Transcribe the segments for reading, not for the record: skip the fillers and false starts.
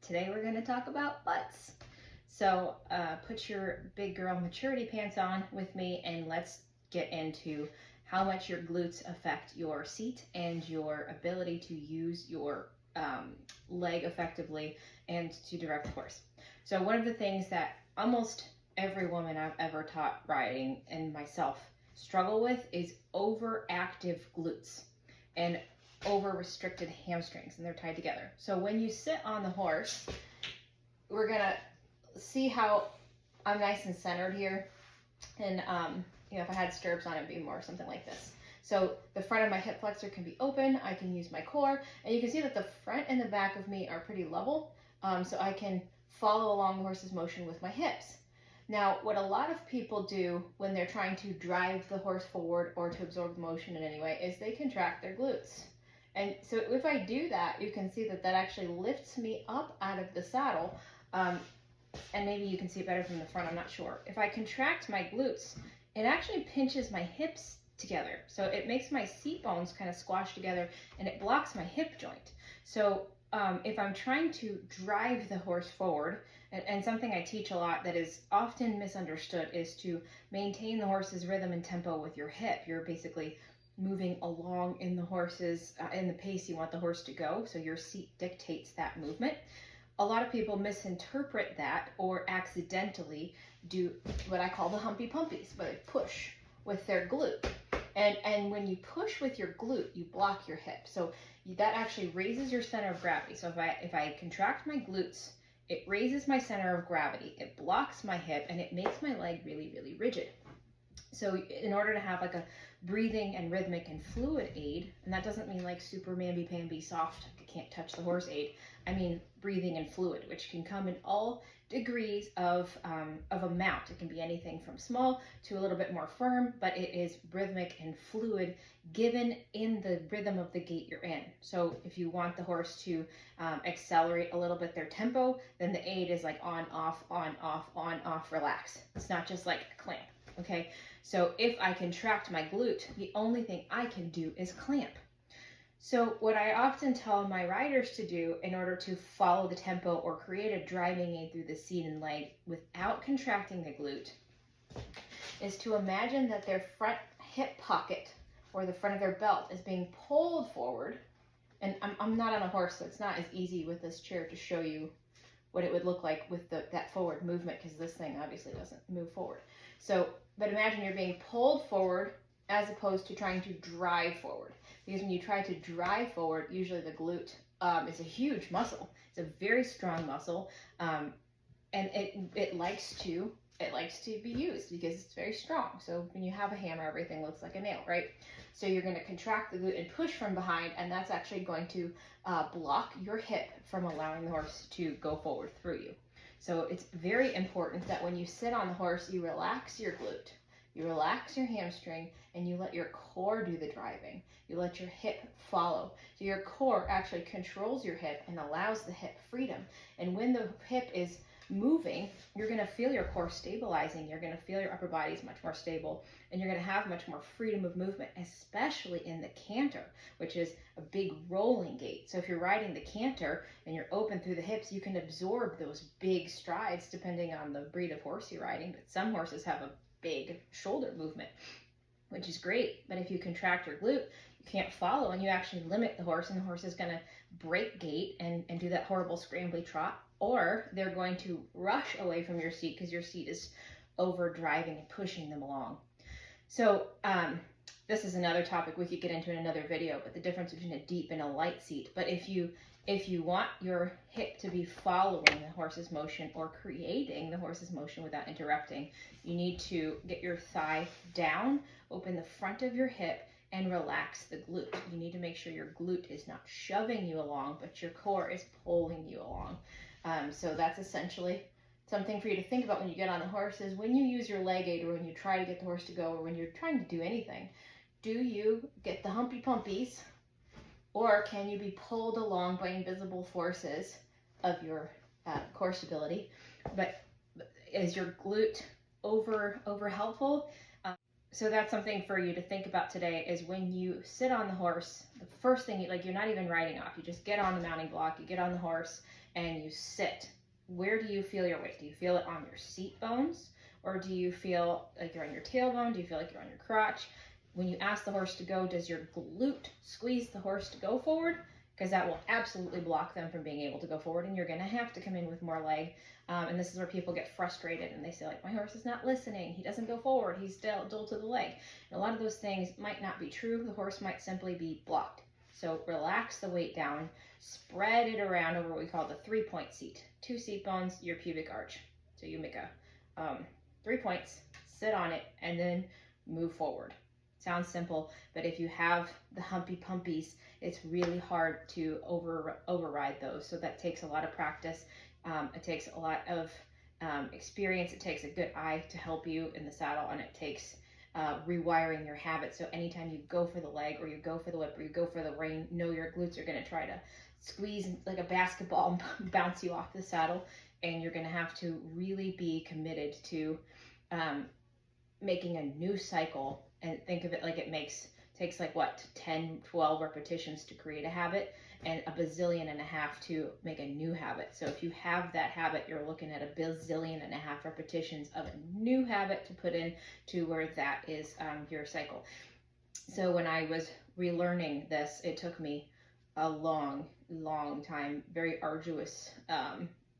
Today we're going to talk about butts. So put your big girl maturity pants on with me and let's get into how much your glutes affect your seat and your ability to use your leg effectively and to direct the horse. So one of the things that almost every woman I've ever taught riding and myself struggle with is overactive glutes and over restricted hamstrings, and they're tied together. So when you sit on the horse, we're gonna see how I'm nice and centered here, and if I had stirrups on, it'd be more something like this. So the front of my hip flexor can be open, I can use my core, and you can see that the front and the back of me are pretty level, so I can follow along the horse's motion with my hips. Now, what a lot of people do when they're trying to drive the horse forward or to absorb the motion in any way is they contract their glutes. And so if I do that, you can see that that actually lifts me up out of the saddle. And maybe you can see it better from the front, I'm not sure. If I contract my glutes, it actually pinches my hips together. So it makes my seat bones kind of squash together and it blocks my hip joint. So if I'm trying to drive the horse forward, and something I teach a lot that is often misunderstood is to maintain the horse's rhythm and tempo with your hip. You're basically moving along in the horse's, in the pace you want the horse to go, so your seat dictates that movement. A lot of people misinterpret that or accidentally do what I call the humpy pumpies, where they push with their glute. And when you push with your glute, you block your hip. So that actually raises your center of gravity. So if I contract my glutes, it raises my center of gravity, it blocks my hip, and it makes my leg really, really rigid. So in order to have like a breathing and rhythmic and fluid aid, and that doesn't mean like super mamby-pamby soft, can't touch the horse aid, I mean breathing and fluid, which can come in all degrees of amount. It can be anything from small to a little bit more firm, but it is rhythmic and fluid given in the rhythm of the gait you're in. So if you want the horse to accelerate a little bit their tempo, then the aid is like on, off, relax. It's not just like a clamp, okay? So if I contract my glute, the only thing I can do is clamp. So what I often tell my riders to do in order to follow the tempo or create a driving aid through the seat and leg without contracting the glute is to imagine that their front hip pocket or the front of their belt is being pulled forward. And I'm not on a horse, so it's not as easy with this chair to show you what it would look like with that forward movement, because this thing obviously doesn't move forward. So, but imagine you're being pulled forward as opposed to trying to drive forward. Because when you try to drive forward, usually the glute is a huge muscle. It's a very strong muscle, and it likes to be used because it's very strong. So when you have a hammer, everything looks like a nail, right? So you're going to contract the glute and push from behind, and that's actually going to block your hip from allowing the horse to go forward through you. So it's very important that when you sit on the horse, you relax your glute. You relax your hamstring and you let your core do the driving. You let your hip follow. So your core actually controls your hip and allows the hip freedom. And when the hip is moving, you're going to feel your core stabilizing. You're going to feel your upper body is much more stable, and you're going to have much more freedom of movement, especially in the canter, which is a big rolling gait. So if you're riding the canter and you're open through the hips, you can absorb those big strides depending on the breed of horse you're riding. But some horses have a big shoulder movement, which is great. But if you contract your glute, you can't follow, and you actually limit the horse, and the horse is going to break gait and do that horrible scrambly trot, or they're going to rush away from your seat because your seat is over driving and pushing them along. So this is another topic we could get into in another video, but the difference between a deep and a light seat. But if you want your hip to be following the horse's motion or creating the horse's motion without interrupting, you need to get your thigh down, open the front of your hip, and relax the glute. You need to make sure your glute is not shoving you along, but your core is pulling you along. So that's essentially something for you to think about when you get on the horse is when you use your leg aid or when you try to get the horse to go or when you're trying to do anything, do you get the humpy pumpies, or can you be pulled along by invisible forces of your core stability? But is your glute over helpful? So that's something for you to think about today is when you sit on the horse, the first thing, like you're not even riding off, you just get on the mounting block, you get on the horse and you sit. Where do you feel your weight? Do you feel it on your seat bones? Or do you feel like you're on your tailbone? Do you feel like you're on your crotch? When you ask the horse to go, does your glute squeeze the horse to go forward? Because that will absolutely block them from being able to go forward, and you're going to have to come in with more leg. And this is where people get frustrated and they say, like, my horse is not listening. He doesn't go forward. He's dull to the leg. And a lot of those things might not be true. The horse might simply be blocked. So relax the weight down, spread it around over what we call the 3-point seat. 2 seat bones, your pubic arch. So you make a 3 points, sit on it, and then move forward. Sounds simple, but if you have the humpy pumpies, it's really hard to override those. So that takes a lot of practice. It takes a lot of experience. It takes a good eye to help you in the saddle, and it takes rewiring your habit. So anytime you go for the leg, or you go for the whip, or you go for the rein, know your glutes are going to try to squeeze like a basketball and bounce you off the saddle, and you're going to have to really be committed to making a new cycle. And think of it like it takes like what, 10, 12 repetitions to create a habit, and a bazillion and a half to make a new habit. So if you have that habit, you're looking at a bazillion and a half repetitions of a new habit to put in to where that is your cycle. So when I was relearning this, it took me a long time, very arduous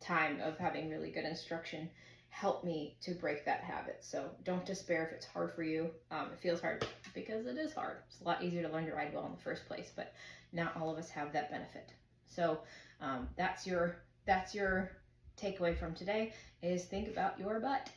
time of having really good instruction help me to break that habit. So don't despair if it's hard for you. It feels hard because it is hard. It's a lot easier to learn to ride well in the first place, but not all of us have that benefit. So that's your takeaway from today, is think about your butt.